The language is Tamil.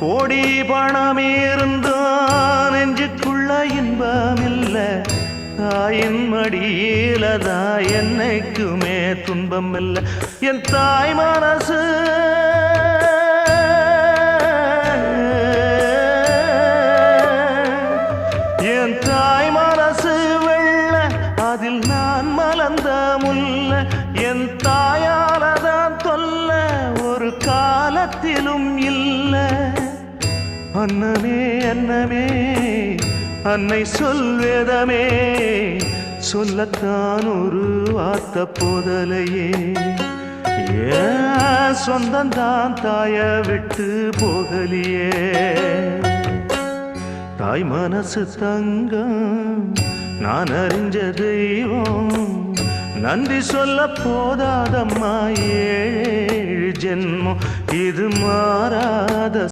கோடி பணம் இருந்தான் நெஞ்சுக்குள்ள இன்பம் இல்ல தாயின் மடியிலதான் என்னைக்குமே துன்பம் இல்ல என் தாய் மனசு என் தாய் மனசு வெள்ள அதில் நான் மலர்ந்த முல்ல என் தாயாலதான் தொல்ல ஒரு காலத்திலும் இல்ல அன்னமே அன்னமே அன்னை சொல்வேதமே சொல்லத்தான் ஒரு வார்த்தை போதலையே ஏன் சொந்தந்தான் தாய விட்டு போகலியே தாய் மனசு தங்கம் நான் அறிஞ்ச தெய்வம் நன்றி சொல்ல போதாதம்மா ஏழு ஜென்மம் இது மாறாத